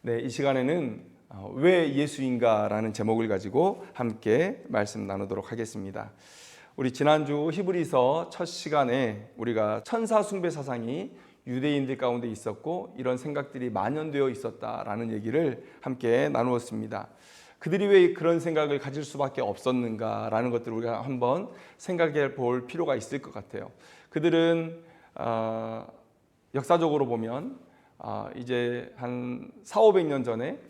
네, 이 시간에는 왜 예수인가라는 제목을 가지고 함께 말씀 나누도록 하겠습니다. 우리 지난주 히브리서 첫 시간에 우리가 천사 숭배 사상이 유대인들 가운데 있었고 이런 생각들이 만연되어 있었다라는 얘기를 함께 나누었습니다. 그들이 왜 그런 생각을 가질 수밖에 없었는가라는 것들을 우리가 한번 생각해 볼 필요가 있을 것 같아요. 그들은 역사적으로 보면 이제 한 400~500년 전에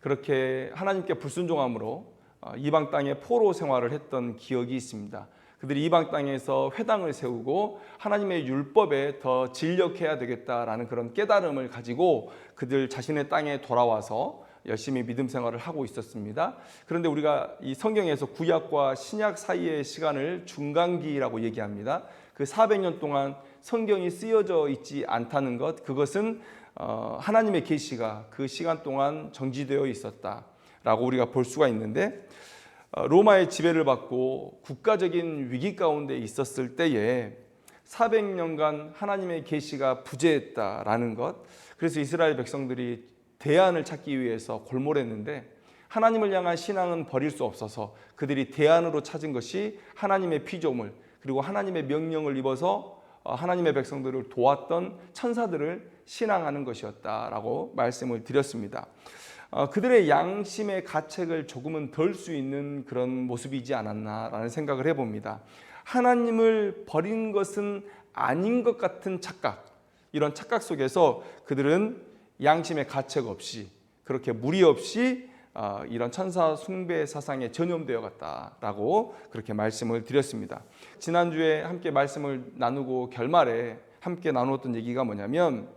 그렇게 하나님께 불순종함으로 이방 땅에 포로 생활을 했던 기억이 있습니다. 그들이 이방 땅에서 회당을 세우고 하나님의 율법에 더 진력해야 되겠다라는 그런 깨달음을 가지고 그들 자신의 땅에 돌아와서 열심히 믿음 생활을 하고 있었습니다. 그런데 우리가 이 성경에서 구약과 신약 사이의 시간을 중간기라고 얘기합니다. 그 400년 동안 성경이 쓰여져 있지 않다는 것, 그것은 하나님의 계시가 그 시간 동안 정지되어 있었다라고 우리가 볼 수가 있는데, 로마의 지배를 받고 국가적인 위기 가운데 있었을 때에 400년간 하나님의 계시가 부재했다라는 것, 그래서 이스라엘 백성들이 대안을 찾기 위해서 골몰했는데 하나님을 향한 신앙은 버릴 수 없어서 그들이 대안으로 찾은 것이 하나님의 피조물, 그리고 하나님의 명령을 입어서 하나님의 백성들을 도왔던 천사들을 신앙하는 것이었다라고 말씀을 드렸습니다. 그들의 양심의 가책을 조금은 덜 수 있는 그런 모습이지 않았나라는 생각을 해봅니다. 하나님을 버린 것은 아닌 것 같은 착각, 이런 착각 속에서 그들은 양심의 가책 없이, 그렇게 무리 없이 이런 천사 숭배 사상에 전염되어 갔다라고 그렇게 말씀을 드렸습니다. 지난주에 함께 말씀을 나누고 결말에 함께 나누었던 얘기가 뭐냐면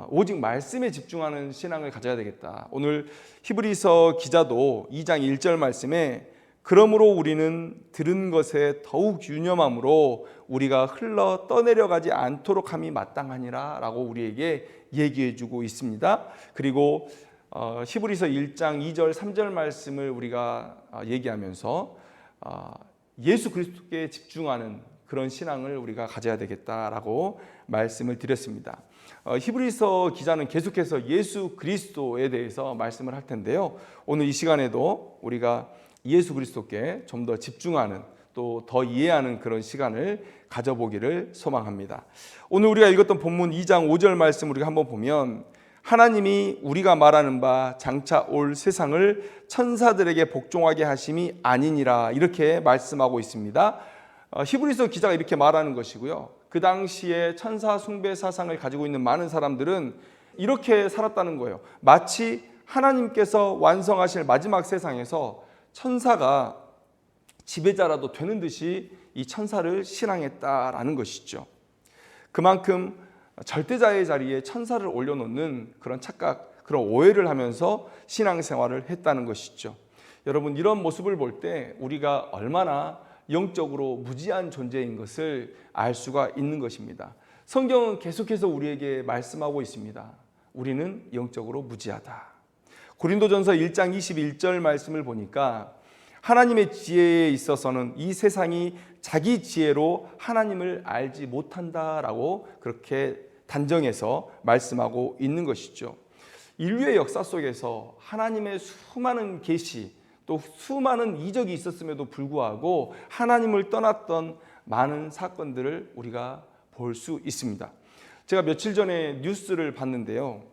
오직 말씀에 집중하는 신앙을 가져야 되겠다. 오늘 히브리서 기자도 2장 1절 말씀에 그러므로 우리는 들은 것에 더욱 유념함으로 우리가 흘러 떠내려가지 않도록 함이 마땅하니라 라고 우리에게 얘기해 주고 있습니다. 그리고 히브리서 1장 2절 3절 말씀을 우리가 얘기하면서 예수 그리스도께 집중하는 그런 신앙을 우리가 가져야 되겠다라고 말씀을 드렸습니다. 히브리서 기자는 계속해서 예수 그리스도에 대해서 말씀을 할 텐데요. 오늘 이 시간에도 우리가 예수 그리스도께 좀 더 집중하는, 또 더 이해하는 그런 시간을 가져보기를 소망합니다. 오늘 우리가 읽었던 본문 2장 5절 말씀 우리가 한번 보면 하나님이 우리가 말하는 바 장차 올 세상을 천사들에게 복종하게 하심이 아니니라, 이렇게 말씀하고 있습니다. 히브리서 기자가 이렇게 말하는 것이고요. 그 당시에 천사 숭배 사상을 가지고 있는 많은 사람들은 이렇게 살았다는 거예요. 마치 하나님께서 완성하실 마지막 세상에서 천사가 지배자라도 되는 듯이 이 천사를 신앙했다라는 것이죠. 그만큼 절대자의 자리에 천사를 올려놓는 그런 착각, 그런 오해를 하면서 신앙생활을 했다는 것이죠. 여러분, 이런 모습을 볼 때 우리가 얼마나 영적으로 무지한 존재인 것을 알 수가 있는 것입니다. 성경은 계속해서 우리에게 말씀하고 있습니다. 우리는 영적으로 무지하다. 고린도전서 1장 21절 말씀을 보니까 하나님의 지혜에 있어서는 이 세상이 자기 지혜로 하나님을 알지 못한다라고 그렇게 단정해서 말씀하고 있는 것이죠. 인류의 역사 속에서 하나님의 수많은 계시, 또 수많은 이적이 있었음에도 불구하고 하나님을 떠났던 많은 사건들을 우리가 볼 수 있습니다. 제가 며칠 전에 뉴스를 봤는데요.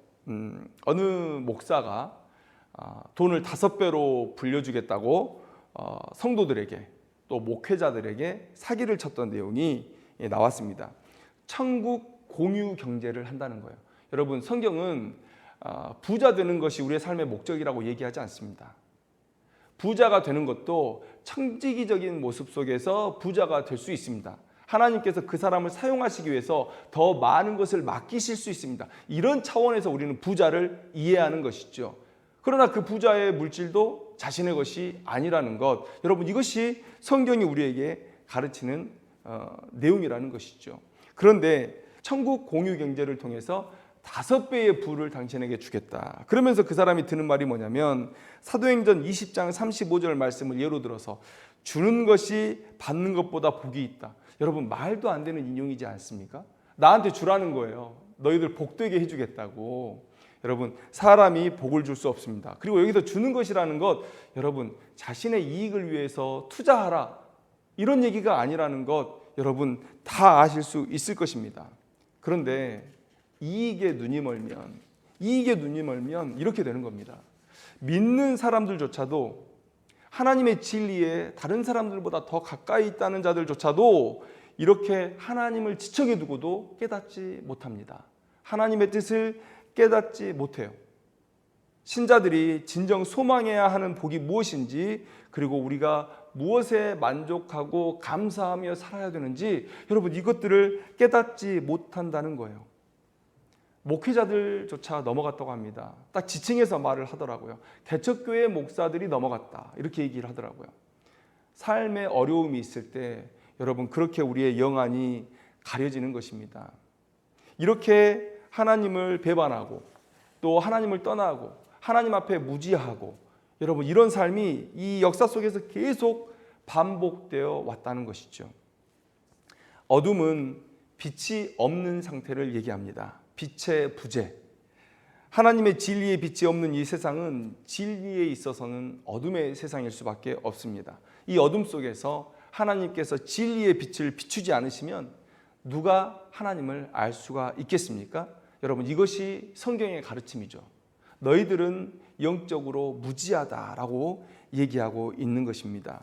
어느 목사가 돈을 5배로 불려주겠다고 성도들에게, 또 목회자들에게 사기를 쳤던 내용이 나왔습니다. 천국 공유 경제를 한다는 거예요. 여러분, 성경은 부자 되는 것이 우리의 삶의 목적이라고 얘기하지 않습니다. 부자가 되는 것도 청지기적인 모습 속에서 부자가 될 수 있습니다. 하나님께서 그 사람을 사용하시기 위해서 더 많은 것을 맡기실 수 있습니다. 이런 차원에서 우리는 부자를 이해하는 것이죠. 그러나 그 부자의 물질도 자신의 것이 아니라는 것, 여러분, 이것이 성경이 우리에게 가르치는 내용이라는 것이죠. 그런데 천국 공유 경제를 통해서 5배의 부를 당신에게 주겠다. 그러면서 그 사람이 드는 말이 뭐냐면 사도행전 20장 35절 말씀을 예로 들어서 주는 것이 받는 것보다 복이 있다. 여러분, 말도 안 되는 인용이지 않습니까? 나한테 주라는 거예요. 너희들 복되게 해주겠다고. 여러분, 사람이 복을 줄 수 없습니다. 그리고 여기서 주는 것이라는 것, 여러분, 자신의 이익을 위해서 투자하라, 이런 얘기가 아니라는 것 여러분 다 아실 수 있을 것입니다. 그런데 이익에 눈이 멀면 이렇게 되는 겁니다. 믿는 사람들조차도, 하나님의 진리에 다른 사람들보다 더 가까이 있다는 자들조차도 이렇게 하나님을 지척에 두고도 깨닫지 못합니다. 하나님의 뜻을 깨닫지 못해요. 신자들이 진정 소망해야 하는 복이 무엇인지, 그리고 우리가 무엇에 만족하고 감사하며 살아야 되는지, 여러분 이것들을 깨닫지 못한다는 거예요. 목회자들조차 넘어갔다고 합니다. 딱 지칭해서 말을 하더라고요. 개척교회 목사들이 넘어갔다, 이렇게 얘기를 하더라고요. 삶에 어려움이 있을 때 여러분 그렇게 우리의 영안이 가려지는 것입니다. 이렇게 하나님을 배반하고 또 하나님을 떠나고 하나님 앞에 무지하고, 여러분 이런 삶이 이 역사 속에서 계속 반복되어 왔다는 것이죠. 어둠은 빛이 없는 상태를 얘기합니다. 빛의 부재. 하나님의 진리의 빛이 없는 이 세상은 진리에 있어서는 어둠의 세상일 수밖에 없습니다. 이 어둠 속에서 하나님께서 진리의 빛을 비추지 않으시면 누가 하나님을 알 수가 있겠습니까? 여러분 이것이 성경의 가르침이죠. 너희들은 영적으로 무지하다라고 얘기하고 있는 것입니다.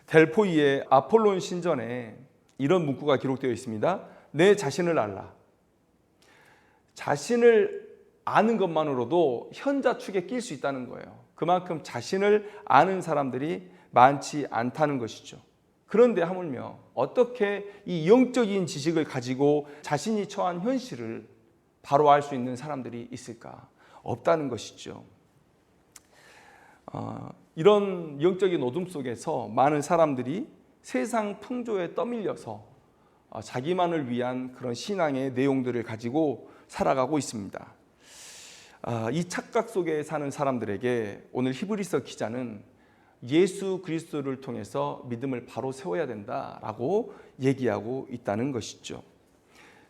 델포이의 아폴론 신전에 이런 문구가 기록되어 있습니다. 내 자신을 알라. 자신을 아는 것만으로도 현자축에 낄 수 있다는 거예요. 그만큼 자신을 아는 사람들이 많지 않다는 것이죠. 그런데 하물며 어떻게 이 영적인 지식을 가지고 자신이 처한 현실을 바로 알 수 있는 사람들이 있을까? 없다는 것이죠. 이런 영적인 어둠 속에서 많은 사람들이 세상 풍조에 떠밀려서 자기만을 위한 그런 신앙의 내용들을 가지고 살아가고 있습니다. 이 착각 속에 사는 사람들에게 오늘 히브리서 기자는 예수 그리스도를 통해서 믿음을 바로 세워야 된다라고 얘기하고 있다는 것이죠.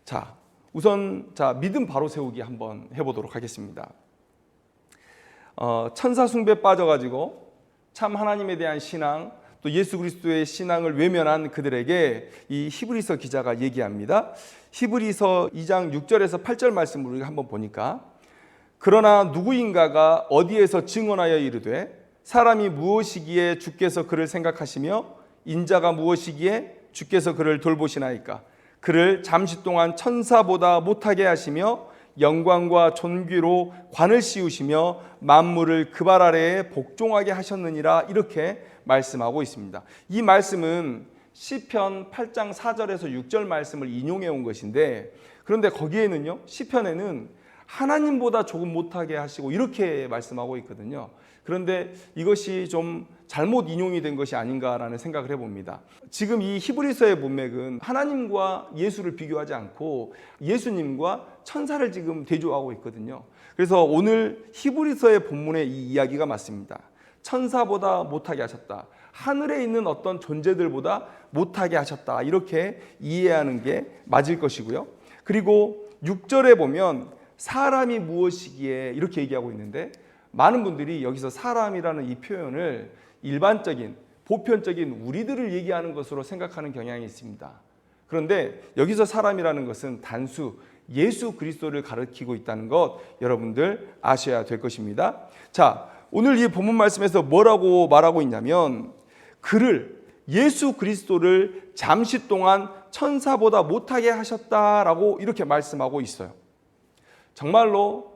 자, 우선 믿음 바로 세우기 한번 해보도록 하겠습니다. 천사 숭배에 빠져가지고 참 하나님에 대한 신앙, 또 예수 그리스도의 신앙을 외면한 그들에게 이 히브리서 기자가 얘기합니다. 히브리서 2장 6절에서 8절 말씀을 우리가 한번 보니까, 그러나 누구인가가 어디에서 증언하여 이르되 사람이 무엇이기에 주께서 그를 생각하시며 인자가 무엇이기에 주께서 그를 돌보시나이까. 그를 잠시 동안 천사보다 못하게 하시며 영광과 존귀로 관을 씌우시며 만물을 그 발 아래에 복종하게 하셨느니라, 이렇게 말씀하고 있습니다. 이 말씀은 시편 8장 4절에서 6절 말씀을 인용해 온 것인데, 그런데 거기에는요, 시편에는 하나님보다 조금 못하게 하시고 이렇게 말씀하고 있거든요. 그런데 이것이 좀 잘못 인용이 된 것이 아닌가라는 생각을 해봅니다. 지금 이 히브리서의 문맥은 하나님과 예수를 비교하지 않고 예수님과 천사를 지금 대조하고 있거든요. 그래서 오늘 히브리서의 본문의 이 이야기가 맞습니다. 천사보다 못하게 하셨다, 하늘에 있는 어떤 존재들보다 못하게 하셨다, 이렇게 이해하는 게 맞을 것이고요. 그리고 6절에 보면 사람이 무엇이기에 이렇게 얘기하고 있는데, 많은 분들이 여기서 사람이라는 이 표현을 일반적인 보편적인 우리들을 얘기하는 것으로 생각하는 경향이 있습니다. 그런데 여기서 사람이라는 것은 단수 예수 그리스도를 가리키고 있다는 것 여러분들 아셔야 될 것입니다. 자, 오늘 이 본문 말씀에서 뭐라고 말하고 있냐면, 그를, 예수 그리스도를 잠시 동안 천사보다 못하게 하셨다라고 이렇게 말씀하고 있어요. 정말로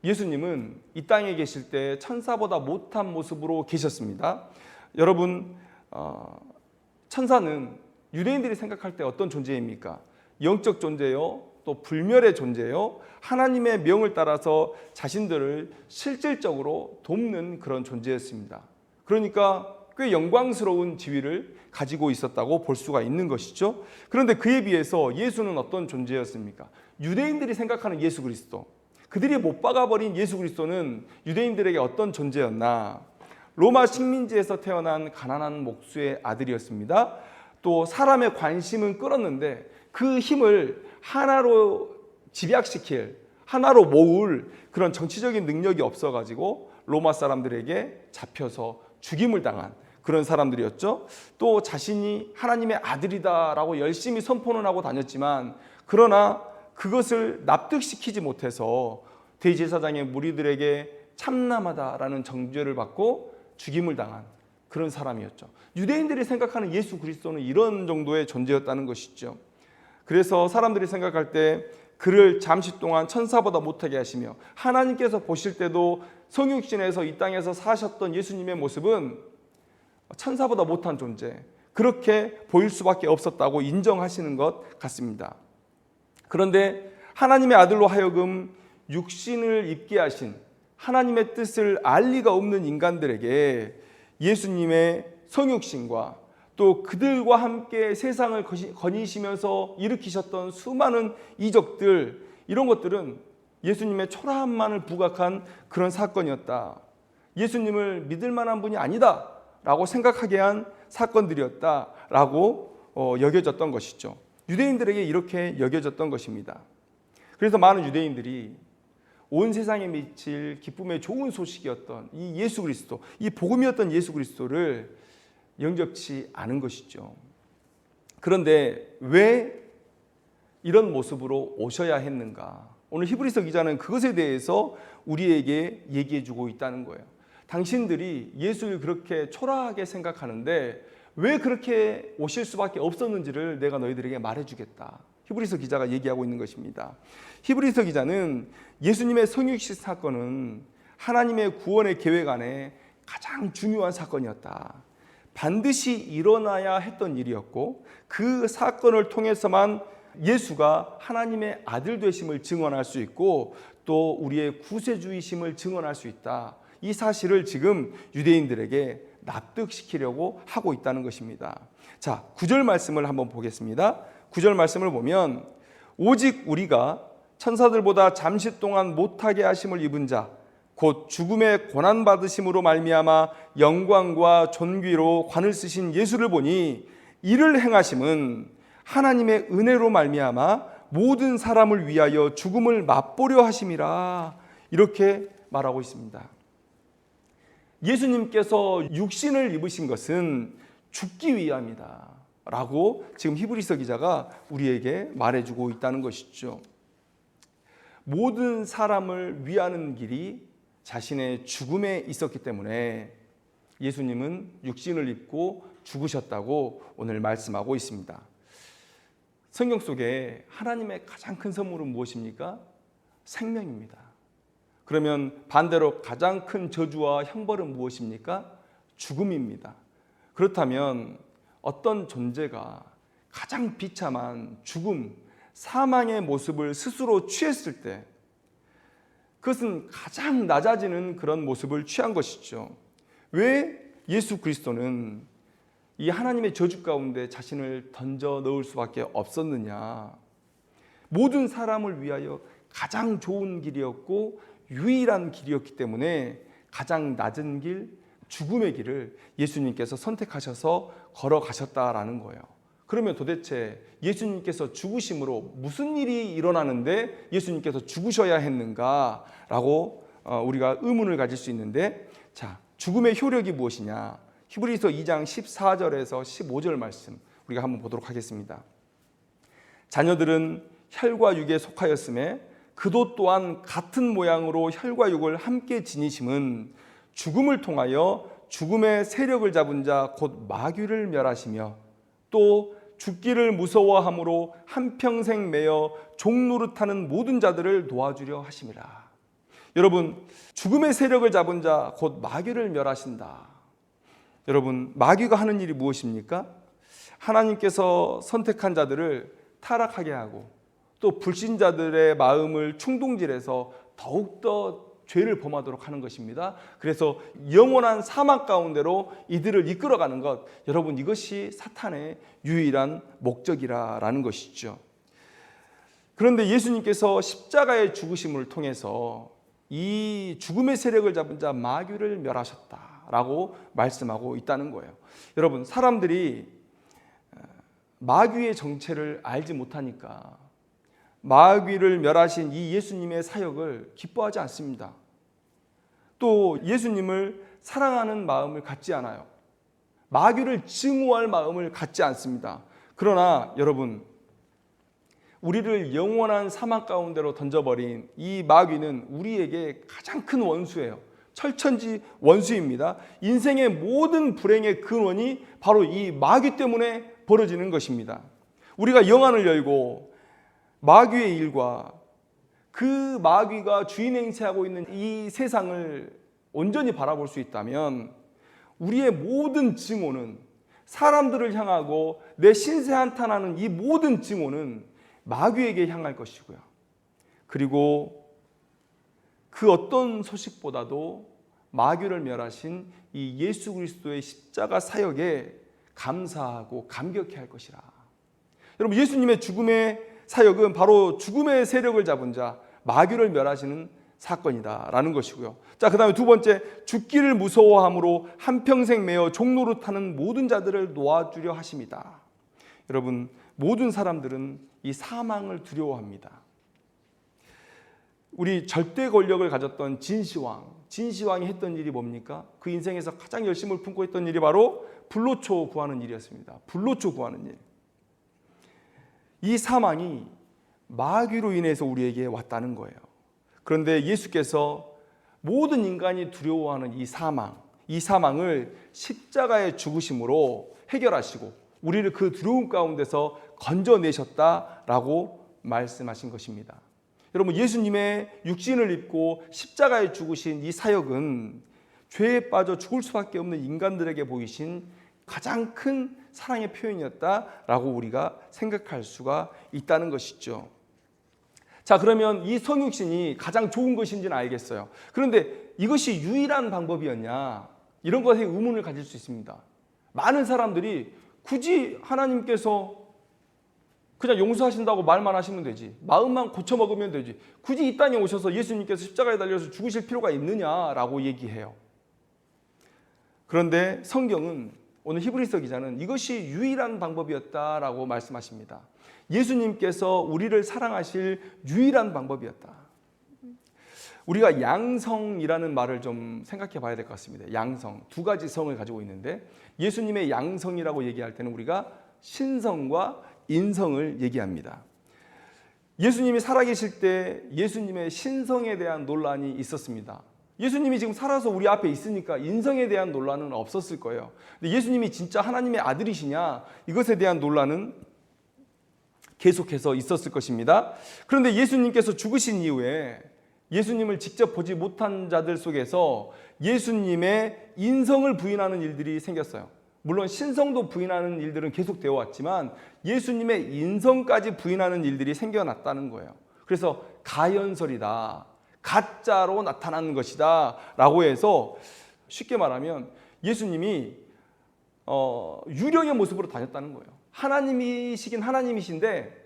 예수님은 이 땅에 계실 때 천사보다 못한 모습으로 계셨습니다. 여러분, 천사는 유대인들이 생각할 때 어떤 존재입니까? 영적 존재요, 또 불멸의 존재요, 하나님의 명을 따라서 자신들을 실질적으로 돕는 그런 존재였습니다. 그러니까 꽤 영광스러운 지위를 가지고 있었다고 볼 수가 있는 것이죠. 그런데 그에 비해서 예수는 어떤 존재였습니까? 유대인들이 생각하는 예수 그리스도, 그들이 못 박아버린 예수 그리스도는 유대인들에게 어떤 존재였나? 로마 식민지에서 태어난 가난한 목수의 아들이었습니다. 또 사람의 관심은 끌었는데 그 힘을 하나로 집약시킬, 하나로 모을 그런 정치적인 능력이 없어가지고 로마 사람들에게 잡혀서 죽임을 당한 그런 사람들이었죠. 또 자신이 하나님의 아들이다라고 열심히 선포는 하고 다녔지만 그러나 그것을 납득시키지 못해서 대제사장의 무리들에게 참남하다라는 정죄를 받고 죽임을 당한 그런 사람이었죠. 유대인들이 생각하는 예수 그리스도는 이런 정도의 존재였다는 것이죠. 그래서 사람들이 생각할 때 그를 잠시 동안 천사보다 못하게 하시며 하나님께서 보실 때도 성육신에서 이 땅에서 사셨던 예수님의 모습은 천사보다 못한 존재, 그렇게 보일 수밖에 없었다고 인정하시는 것 같습니다. 그런데 하나님의 아들로 하여금 육신을 입게 하신 하나님의 뜻을 알 리가 없는 인간들에게 예수님의 성육신과 또 그들과 함께 세상을 거니시면서 일으키셨던 수많은 이적들, 이런 것들은 예수님의 초라함만을 부각한 그런 사건이었다. 예수님을 믿을 만한 분이 아니다 라고 생각하게 한 사건들이었다라고 여겨졌던 것이죠. 유대인들에게 이렇게 여겨졌던 것입니다. 그래서 많은 유대인들이 온 세상에 미칠 기쁨의 좋은 소식이었던 이 예수 그리스도, 이 복음이었던 예수 그리스도를 영접치 않은 것이죠. 그런데 왜 이런 모습으로 오셔야 했는가? 오늘 히브리서 기자는 그것에 대해서 우리에게 얘기해 주고 있다는 거예요. 당신들이 예수를 그렇게 초라하게 생각하는데 왜 그렇게 오실 수밖에 없었는지를 내가 너희들에게 말해주겠다. 히브리서 기자가 얘기하고 있는 것입니다. 히브리서 기자는 예수님의 성육신 사건은 하나님의 구원의 계획 안에 가장 중요한 사건이었다. 반드시 일어나야 했던 일이었고 그 사건을 통해서만 예수가 하나님의 아들 되심을 증언할 수 있고 또 우리의 구세주이심을 증언할 수 있다. 이 사실을 지금 유대인들에게 납득시키려고 하고 있다는 것입니다. 자, 9절 말씀을 한번 보겠습니다. 9절 말씀을 보면 오직 우리가 천사들보다 잠시 동안 못하게 하심을 입은 자 곧 죽음의 고난 받으심으로 말미암아 영광과 존귀로 관을 쓰신 예수를 보니 이를 행하심은 하나님의 은혜로 말미암아 모든 사람을 위하여 죽음을 맛보려 하심이라 이렇게 말하고 있습니다. 예수님께서 육신을 입으신 것은 죽기 위함이다 라고 지금 히브리서 기자가 우리에게 말해주고 있다는 것이죠. 모든 사람을 위하는 길이 자신의 죽음에 있었기 때문에 예수님은 육신을 입고 죽으셨다고 오늘 말씀하고 있습니다. 성경 속에 하나님의 가장 큰 선물은 무엇입니까? 생명입니다. 그러면 반대로 가장 큰 저주와 형벌은 무엇입니까? 죽음입니다. 그렇다면 어떤 존재가 가장 비참한 죽음, 사망의 모습을 스스로 취했을 때 그것은 가장 낮아지는 그런 모습을 취한 것이죠. 왜 예수 그리스도는 이 하나님의 저주 가운데 자신을 던져 넣을 수밖에 없었느냐? 모든 사람을 위하여 가장 좋은 길이었고 유일한 길이었기 때문에 가장 낮은 길, 죽음의 길을 예수님께서 선택하셔서 걸어가셨다라는 거예요. 그러면 도대체 예수님께서 죽으심으로 무슨 일이 일어나는데 예수님께서 죽으셔야 했는가라고 우리가 의문을 가질 수 있는데, 자, 죽음의 효력이 무엇이냐? 히브리서 2장 14절에서 15절 말씀 우리가 한번 보도록 하겠습니다. 자녀들은 혈과 육에 속하였음에 그도 또한 같은 모양으로 혈과 육을 함께 지니심은 죽음을 통하여 죽음의 세력을 잡은 자 곧 마귀를 멸하시며 또 죽기를 무서워함으로 한평생 매여 종노릇하는 모든 자들을 도와주려 하심이라. 여러분, 죽음의 세력을 잡은 자 곧 마귀를 멸하신다. 여러분, 마귀가 하는 일이 무엇입니까? 하나님께서 선택한 자들을 타락하게 하고 또 불신자들의 마음을 충동질해서 더욱더 죄를 범하도록 하는 것입니다. 그래서 영원한 사망 가운데로 이들을 이끌어가는 것, 여러분, 이것이 사탄의 유일한 목적이라는 것이죠. 그런데 예수님께서 십자가의 죽으심을 통해서 이 죽음의 세력을 잡은 자 마귀를 멸하셨다라고 말씀하고 있다는 거예요. 여러분, 사람들이 마귀의 정체를 알지 못하니까 마귀를 멸하신 이 예수님의 사역을 기뻐하지 않습니다. 또 예수님을 사랑하는 마음을 갖지 않아요. 마귀를 증오할 마음을 갖지 않습니다. 그러나 여러분, 우리를 영원한 사망 가운데로 던져버린 이 마귀는 우리에게 가장 큰 원수예요. 철천지 원수입니다. 인생의 모든 불행의 근원이 바로 이 마귀 때문에 벌어지는 것입니다. 우리가 영안을 열고 마귀의 일과 그 마귀가 주인 행세하고 있는 이 세상을 온전히 바라볼 수 있다면 우리의 모든 증오는, 사람들을 향하고 내 신세 한탄하는 이 모든 증오는 마귀에게 향할 것이고요. 그리고 그 어떤 소식보다도 마귀를 멸하신 이 예수 그리스도의 십자가 사역에 감사하고 감격해 할 것이라. 여러분, 예수님의 죽음의 사역은 바로 죽음의 세력을 잡은 자, 마귀를 멸하시는 사건이다라는 것이고요. 자, 그 다음에 두 번째, 죽기를 무서워함으로 한평생 매어 종노릇하는 모든 자들을 놓아주려 하심이다. 여러분, 모든 사람들은 이 사망을 두려워합니다. 우리 절대 권력을 가졌던 진시황이 했던 일이 뭡니까? 그 인생에서 가장 열심을 품고 했던 일이 바로 불로초 구하는 일이었습니다. 불로초 구하는 일. 이 사망이 마귀로 인해서 우리에게 왔다는 거예요. 그런데 예수께서 모든 인간이 두려워하는 이 사망을 십자가의 죽으심으로 해결하시고 우리를 그 두려움 가운데서 건져내셨다라고 말씀하신 것입니다. 여러분, 예수님의 육신을 입고 십자가에 죽으신 이 사역은 죄에 빠져 죽을 수밖에 없는 인간들에게 보이신 가장 큰 사랑의 표현이었다라고 우리가 생각할 수가 있다는 것이죠. 자, 그러면 이 성육신이 가장 좋은 것인지는 알겠어요. 그런데 이것이 유일한 방법이었냐? 이런 것에 의문을 가질 수 있습니다. 많은 사람들이 굳이 하나님께서 그냥 용서하신다고 말만 하시면 되지, 마음만 고쳐먹으면 되지, 굳이 이 땅에 오셔서 예수님께서 십자가에 달려서 죽으실 필요가 있느냐라고 얘기해요. 그런데 성경은, 오늘 히브리서 기자는 이것이 유일한 방법이었다라고 말씀하십니다. 예수님께서 우리를 사랑하실 유일한 방법이었다. 우리가 양성이라는 말을 좀 생각해 봐야 될 것 같습니다. 양성, 두 가지 성을 가지고 있는데 예수님의 양성이라고 얘기할 때는 우리가 신성과 인성을 얘기합니다. 예수님이 살아계실 때 예수님의 신성에 대한 논란이 있었습니다. 예수님이 지금 살아서 우리 앞에 있으니까 인성에 대한 논란은 없었을 거예요. 근데 예수님이 진짜 하나님의 아들이시냐, 이것에 대한 논란은 계속해서 있었을 것입니다. 그런데 예수님께서 죽으신 이후에 예수님을 직접 보지 못한 자들 속에서 예수님의 인성을 부인하는 일들이 생겼어요. 물론 신성도 부인하는 일들은 계속 되어 왔지만 예수님의 인성까지 부인하는 일들이 생겨났다는 거예요. 그래서 가연설이다, 가짜로 나타나는 것이다 라고 해서, 쉽게 말하면 예수님이 유령의 모습으로 다녔다는 거예요. 하나님이시긴 하나님이신데,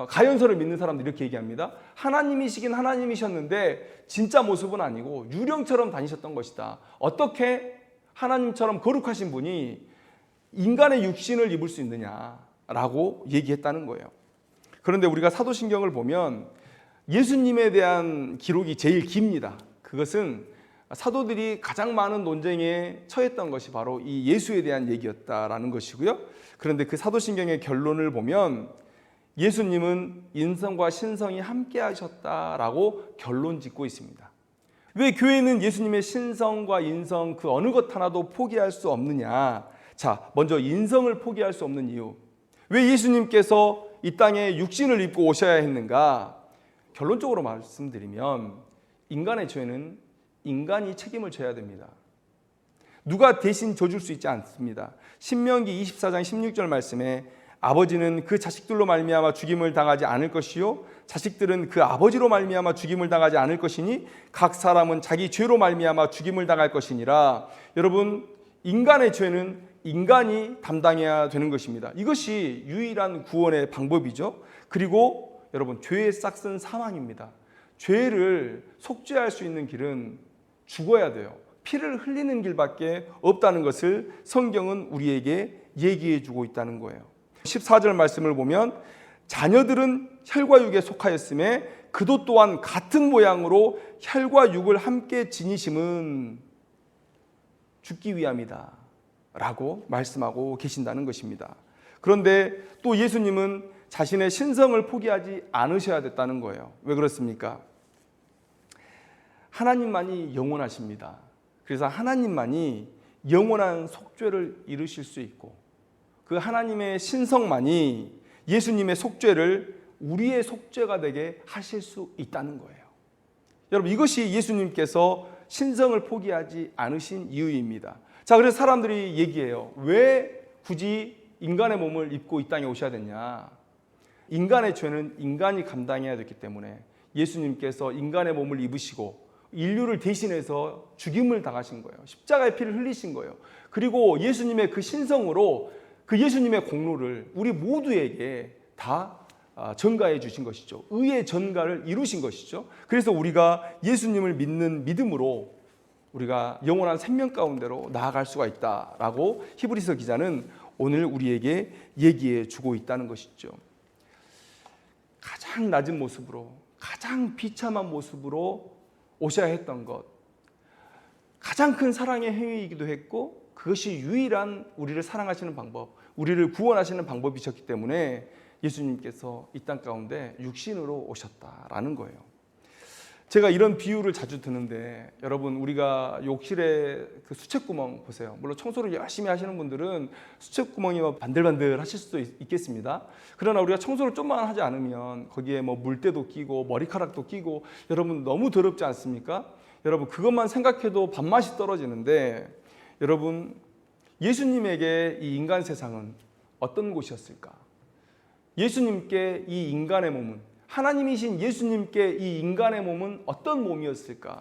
가연설을 믿는 사람들이 이렇게 얘기합니다. 하나님이시긴 하나님이셨는데 진짜 모습은 아니고 유령처럼 다니셨던 것이다. 어떻게 하나님처럼 거룩하신 분이 인간의 육신을 입을 수 있느냐라고 얘기했다는 거예요. 그런데 우리가 사도신경을 보면 예수님에 대한 기록이 제일 깁니다. 그것은 사도들이 가장 많은 논쟁에 처했던 것이 바로 이 예수에 대한 얘기였다라는 것이고요. 그런데 그 사도신경의 결론을 보면 예수님은 인성과 신성이 함께 하셨다라고 결론 짓고 있습니다. 왜 교회는 예수님의 신성과 인성 그 어느 것 하나도 포기할 수 없느냐? 자, 먼저 인성을 포기할 수 없는 이유. 왜 예수님께서 이 땅에 육신을 입고 오셔야 했는가? 결론적으로 말씀드리면 인간의 죄는 인간이 책임을 져야 됩니다. 누가 대신 져줄 수 있지 않습니다. 신명기 24장 16절 말씀에 아버지는 그 자식들로 말미암아 죽임을 당하지 않을 것이요 자식들은 그 아버지로 말미암아 죽임을 당하지 않을 것이니 각 사람은 자기 죄로 말미암아 죽임을 당할 것이니라. 여러분, 인간의 죄는 인간이 담당해야 되는 것입니다. 이것이 유일한 구원의 방법이죠. 그리고 여러분, 죄의 싹은 사망입니다. 죄를 속죄할 수 있는 길은 죽어야 돼요. 피를 흘리는 길밖에 없다는 것을 성경은 우리에게 얘기해 주고 있다는 거예요. 14절 말씀을 보면 자녀들은 혈과 육에 속하였음에 그도 또한 같은 모양으로 혈과 육을 함께 지니심은 죽기 위함이다 라고 말씀하고 계신다는 것입니다. 그런데 또 예수님은 자신의 신성을 포기하지 않으셔야 됐다는 거예요. 왜 그렇습니까? 하나님만이 영원하십니다. 그래서 하나님만이 영원한 속죄를 이루실 수 있고 그 하나님의 신성만이 예수님의 속죄를 우리의 속죄가 되게 하실 수 있다는 거예요. 여러분, 이것이 예수님께서 신성을 포기하지 않으신 이유입니다. 자, 그래서 사람들이 얘기해요. 왜 굳이 인간의 몸을 입고 이 땅에 오셔야 됐냐? 인간의 죄는 인간이 감당해야 됐기 때문에 예수님께서 인간의 몸을 입으시고 인류를 대신해서 죽임을 당하신 거예요. 십자가의 피를 흘리신 거예요. 그리고 예수님의 그 신성으로 그 예수님의 공로를 우리 모두에게 다 전가해 주신 것이죠. 의의 전가를 이루신 것이죠. 그래서 우리가 예수님을 믿는 믿음으로 우리가 영원한 생명 가운데로 나아갈 수가 있다라고 히브리서 기자는 오늘 우리에게 얘기해 주고 있다는 것이죠. 가장 낮은 모습으로, 가장 비참한 모습으로 오셔야 했던 것, 가장 큰 사랑의 행위이기도 했고 그것이 유일한 우리를 사랑하시는 방법, 우리를 구원하시는 방법이셨기 때문에 예수님께서 이 땅 가운데 육신으로 오셨다라는 거예요. 제가 이런 비유를 자주 드는데 여러분, 우리가 욕실에 그 수채구멍 보세요. 물론 청소를 열심히 하시는 분들은 수채구멍이 반들반들 하실 수도 있겠습니다. 그러나 우리가 청소를 좀만 하지 않으면 거기에 뭐 물때도 끼고 머리카락도 끼고 여러분 너무 더럽지 않습니까? 여러분, 그것만 생각해도 밥맛이 떨어지는데 여러분, 예수님에게 이 인간 세상은 어떤 곳이었을까? 예수님께 이 인간의 몸은, 하나님이신 예수님께 이 인간의 몸은 어떤 몸이었을까?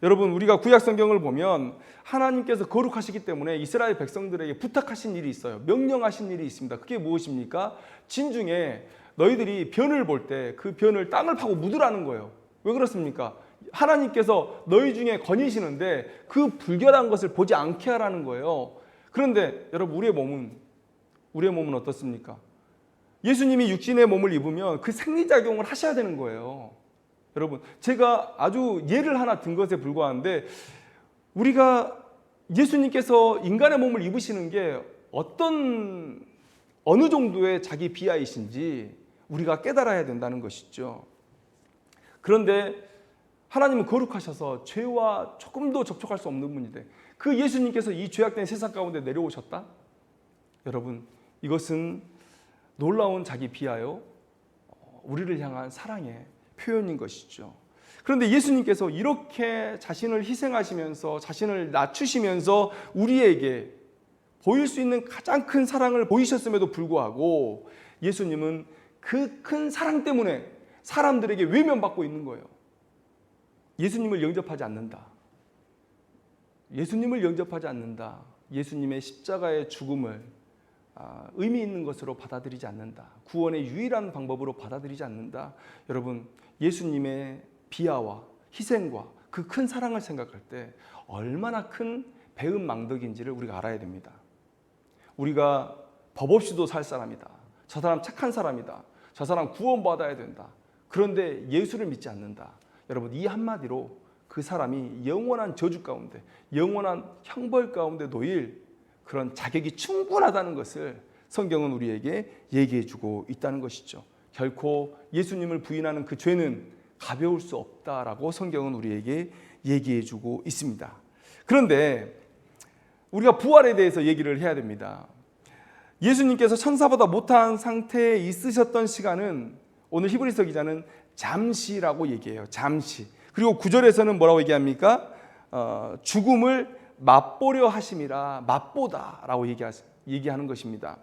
여러분, 우리가 구약 성경을 보면 하나님께서 거룩하시기 때문에 이스라엘 백성들에게 부탁하신 일이 있어요. 명령하신 일이 있습니다. 그게 무엇입니까? 진중에 너희들이 변을 볼 때 그 변을 땅을 파고 묻으라는 거예요. 왜 그렇습니까? 하나님께서 너희 중에 거니시는데 그 불결한 것을 보지 않게 하라는 거예요. 그런데 여러분, 우리의 몸은 어떻습니까? 예수님이 육신의 몸을 입으면 그 생리작용을 하셔야 되는 거예요. 여러분, 제가 아주 예를 하나 든 것에 불과한데 우리가 예수님께서 인간의 몸을 입으시는 게 어느 정도의 자기 비하이신지 우리가 깨달아야 된다는 것이죠. 그런데 하나님은 거룩하셔서 죄와 조금도 접촉할 수 없는 분인데 그 예수님께서 이 죄악된 세상 가운데 내려오셨다? 여러분, 이것은 놀라운 자기 비하요, 우리를 향한 사랑의 표현인 것이죠. 그런데 예수님께서 이렇게 자신을 희생하시면서 자신을 낮추시면서 우리에게 보일 수 있는 가장 큰 사랑을 보이셨음에도 불구하고 예수님은 그 큰 사랑 때문에 사람들에게 외면받고 있는 거예요. 예수님을 영접하지 않는다. 예수님을 영접하지 않는다. 예수님의 십자가의 죽음을 의미 있는 것으로 받아들이지 않는다. 구원의 유일한 방법으로 받아들이지 않는다. 여러분, 예수님의 비하와 희생과 그 큰 사랑을 생각할 때 얼마나 큰 배은망덕인지를 우리가 알아야 됩니다. 우리가 법 없이도 살 사람이다. 저 사람 착한 사람이다. 저 사람 구원받아야 된다. 그런데 예수를 믿지 않는다. 여러분, 이 한마디로 그 사람이 영원한 저주 가운데, 영원한 형벌 가운데 놓일 그런 자격이 충분하다는 것을 성경은 우리에게 얘기해 주고 있다는 것이죠. 결코 예수님을 부인하는 그 죄는 가벼울 수 없다라고 성경은 우리에게 얘기해 주고 있습니다. 그런데 우리가 부활에 대해서 얘기를 해야 됩니다. 예수님께서 천사보다 못한 상태에 있으셨던 시간은 오늘 히브리서 기자는 잠시라고 얘기해요. 잠시. 그리고 9절에서는 뭐라고 얘기합니까? 죽음을 맛보려 하심이라, 맛보다라고 얘기하는 것입니다.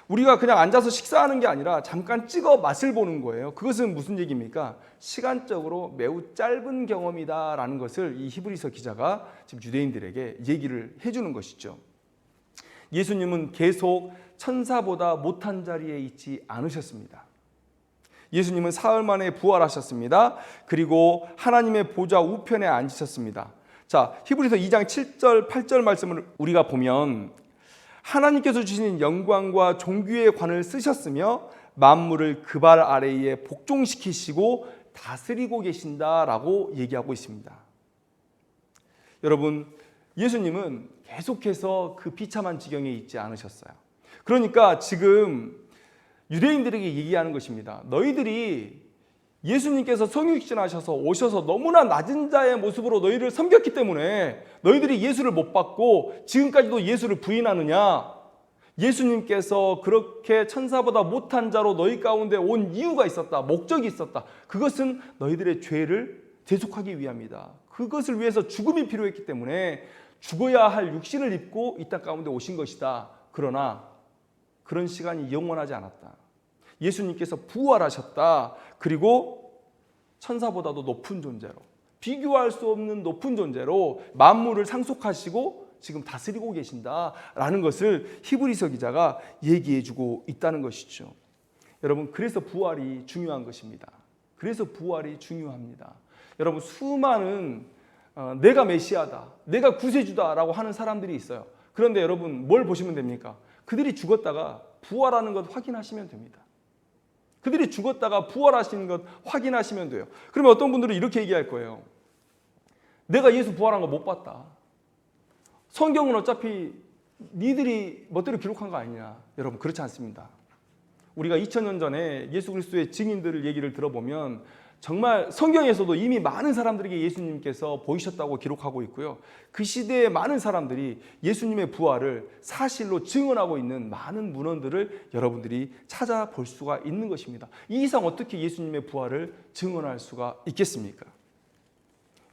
우리가 그냥 앉아서 식사하는 게 아니라 잠깐 찍어 맛을 보는 거예요. 그것은 무슨 얘기입니까? 시간적으로 매우 짧은 경험이다라는 것을 이 히브리서 기자가 지금 유대인들에게 얘기를 해주는 것이죠. 예수님은 계속 천사보다 못한 자리에 있지 않으셨습니다. 예수님은 사흘 만에 부활하셨습니다. 그리고 하나님의 보좌 우편에 앉으셨습니다. 자, 히브리서 2장 7절, 8절 말씀을 우리가 보면 하나님께서 주신 영광과 존귀의 관을 쓰셨으며 만물을 그 발 아래에 복종시키시고 다스리고 계신다라고 얘기하고 있습니다. 여러분, 예수님은 계속해서 그 비참한 지경에 있지 않으셨어요. 그러니까 지금 유대인들에게 얘기하는 것입니다. 너희들이 예수님께서 성육신하셔서 오셔서 너무나 낮은 자의 모습으로 너희를 섬겼기 때문에 너희들이 예수를 못 받고 지금까지도 예수를 부인하느냐? 예수님께서 그렇게 천사보다 못한 자로 너희 가운데 온 이유가 있었다. 목적이 있었다. 그것은 너희들의 죄를 대속하기 위함이다. 그것을 위해서 죽음이 필요했기 때문에 죽어야 할 육신을 입고 이 땅 가운데 오신 것이다. 그러나 그런 시간이 영원하지 않았다. 예수님께서 부활하셨다. 그리고 천사보다도 높은 존재로, 비교할 수 없는 높은 존재로 만물을 상속하시고 지금 다스리고 계신다라는 것을 히브리서 기자가 얘기해주고 있다는 것이죠. 여러분, 그래서 부활이 중요한 것입니다. 그래서 부활이 중요합니다. 여러분, 수많은 내가 메시아다, 내가 구세주다라고 하는 사람들이 있어요. 그런데 여러분, 뭘 보시면 됩니까? 그들이 죽었다가 부활하는 것 확인하시면 됩니다. 그들이 죽었다가 부활하시는 것 확인하시면 돼요. 그러면 어떤 분들은 이렇게 얘기할 거예요. 내가 예수 부활한 거 못 봤다. 성경은 어차피 니들이 멋대로 기록한 거 아니냐. 여러분, 그렇지 않습니다. 우리가 2000년 전에 예수 그리스도의 증인들을 얘기를 들어보면 정말 성경에서도 이미 많은 사람들에게 예수님께서 보이셨다고 기록하고 있고요. 그 시대의 많은 사람들이 예수님의 부활을 사실로 증언하고 있는 많은 문헌들을 여러분들이 찾아볼 수가 있는 것입니다. 이 이상 어떻게 예수님의 부활을 증언할 수가 있겠습니까?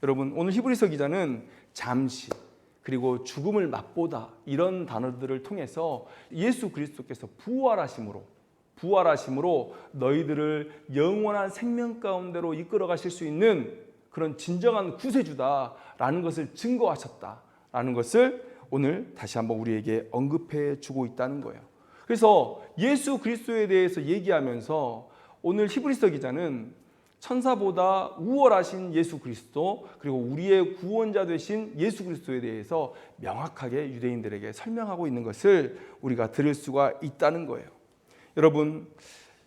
여러분, 오늘 히브리서 기자는 잠시 그리고 죽음을 맛보다 이런 단어들을 통해서 예수 그리스도께서 부활하심으로 너희들을 영원한 생명 가운데로 이끌어 가실 수 있는 그런 진정한 구세주다라는 것을 증거하셨다라는 것을 오늘 다시 한번 우리에게 언급해 주고 있다는 거예요. 그래서 예수 그리스도에 대해서 얘기하면서 오늘 히브리서 기자는 천사보다 우월하신 예수 그리스도, 그리고 우리의 구원자 되신 예수 그리스도에 대해서 명확하게 유대인들에게 설명하고 있는 것을 우리가 들을 수가 있다는 거예요. 여러분,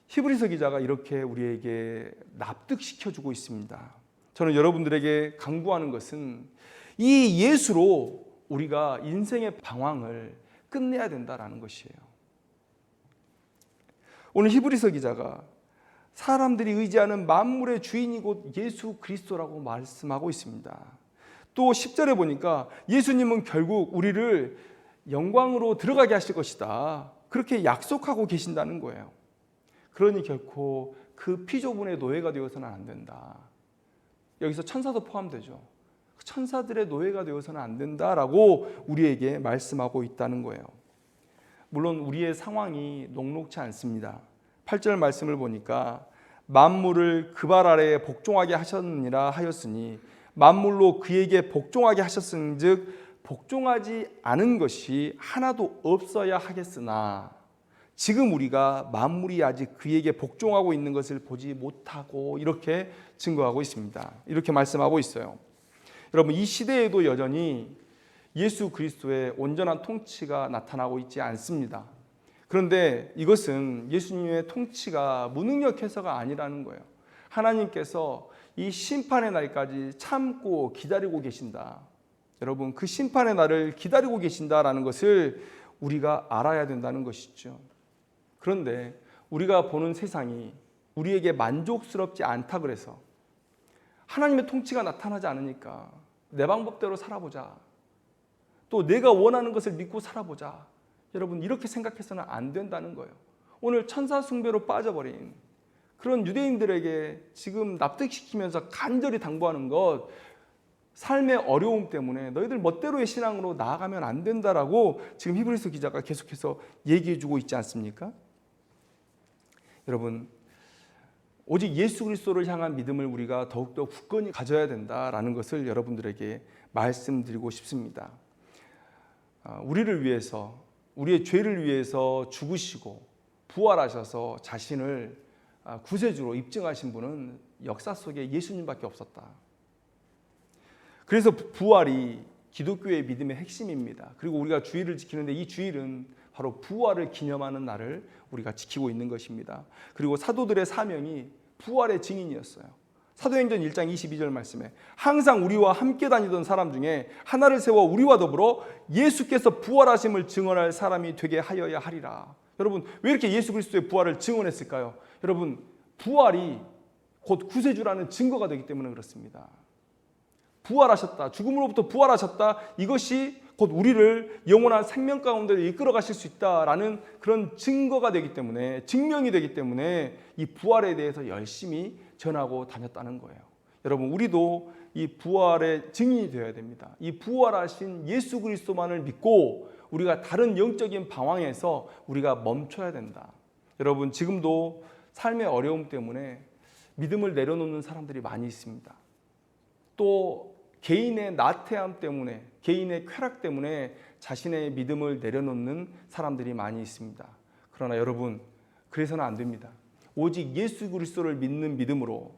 히브리서 기자가 이렇게 우리에게 납득시켜주고 있습니다. 저는 여러분들에게 강구하는 것은 이 예수로 우리가 인생의 방황을 끝내야 된다는 것이에요. 오늘 히브리서 기자가 사람들이 의지하는 만물의 주인이 곧 예수 그리스도라고 말씀하고 있습니다. 또 10절에 보니까 예수님은 결국 우리를 영광으로 들어가게 하실 것이다. 그렇게 약속하고 계신다는 거예요. 그러니 결코 그 피조분의 노예가 되어서는 안 된다. 여기서 천사도 포함되죠. 천사들의 노예가 되어서는 안 된다라고 우리에게 말씀하고 있다는 거예요. 물론 우리의 상황이 녹록치 않습니다. 8절 말씀을 보니까 만물을 그 발 아래에 복종하게 하셨느니라 하였으니 만물로 그에게 복종하게 하셨은즉 복종하지 않은 것이 하나도 없어야 하겠으나 지금 우리가 만물이 아직 그에게 복종하고 있는 것을 보지 못하고 이렇게 증거하고 있습니다. 이렇게 말씀하고 있어요. 여러분, 이 시대에도 여전히 예수 그리스도의 온전한 통치가 나타나고 있지 않습니다. 그런데 이것은 예수님의 통치가 무능력해서가 아니라는 거예요. 하나님께서 이 심판의 날까지 참고 기다리고 계신다. 여러분, 그 심판의 날을 기다리고 계신다라는 것을 우리가 알아야 된다는 것이죠. 그런데 우리가 보는 세상이 우리에게 만족스럽지 않다 그래서 하나님의 통치가 나타나지 않으니까 내 방법대로 살아보자. 또 내가 원하는 것을 믿고 살아보자. 여러분, 이렇게 생각해서는 안 된다는 거예요. 오늘 천사 숭배로 빠져버린 그런 유대인들에게 지금 납득시키면서 간절히 당부하는 것, 삶의 어려움 때문에 너희들 멋대로의 신앙으로 나아가면 안 된다라고 지금 히브리서 기자가 계속해서 얘기해주고 있지 않습니까? 여러분, 오직 예수 그리스도를 향한 믿음을 우리가 더욱더 굳건히 가져야 된다라는 것을 여러분들에게 말씀드리고 싶습니다. 우리를 위해서, 우리의 죄를 위해서 죽으시고 부활하셔서 자신을 구세주로 입증하신 분은 역사 속에 예수님밖에 없었다. 그래서 부활이 기독교의 믿음의 핵심입니다. 그리고 우리가 주일을 지키는데 이 주일은 바로 부활을 기념하는 날을 우리가 지키고 있는 것입니다. 그리고 사도들의 사명이 부활의 증인이었어요. 사도행전 1장 22절 말씀에 항상 우리와 함께 다니던 사람 중에 하나를 세워 우리와 더불어 예수께서 부활하심을 증언할 사람이 되게 하여야 하리라. 여러분, 왜 이렇게 예수 그리스도의 부활을 증언했을까요? 여러분, 부활이 곧 구세주라는 증거가 되기 때문에 그렇습니다. 부활하셨다, 죽음으로부터 부활하셨다, 이것이 곧 우리를 영원한 생명 가운데 이끌어 가실 수 있다라는 그런 증거가 되기 때문에, 증명이 되기 때문에 이 부활에 대해서 열심히 전하고 다녔다는 거예요. 여러분, 우리도 이 부활의 증인이 되어야 됩니다. 이 부활하신 예수 그리스도만을 믿고 우리가 다른 영적인 방황에서 우리가 멈춰야 된다. 여러분, 지금도 삶의 어려움 때문에 믿음을 내려놓는 사람들이 많이 있습니다. 또 개인의 나태함 때문에, 개인의 쾌락 때문에 자신의 믿음을 내려놓는 사람들이 많이 있습니다. 그러나 여러분, 그래서는 안 됩니다. 오직 예수 그리스도를 믿는 믿음으로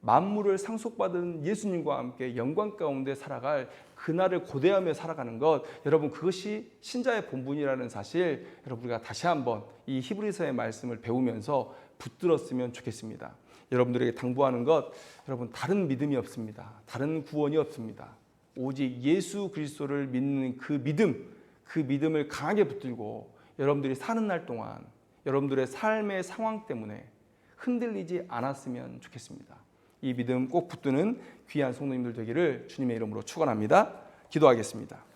만물을 상속받은 예수님과 함께 영광 가운데 살아갈 그날을 고대하며 살아가는 것, 여러분, 그것이 신자의 본분이라는 사실, 여러분, 우리가 다시 한번 이 히브리서의 말씀을 배우면서 붙들었으면 좋겠습니다. 여러분들에게 당부하는 것, 여러분, 다른 믿음이 없습니다. 다른 구원이 없습니다. 오직 예수 그리스도를 믿는 그 믿음을 강하게 붙들고 여러분들이 사는 날 동안 여러분들의 삶의 상황 때문에 흔들리지 않았으면 좋겠습니다. 이 믿음 꼭 붙드는 귀한 성도님들 되기를 주님의 이름으로 축원합니다. 기도하겠습니다.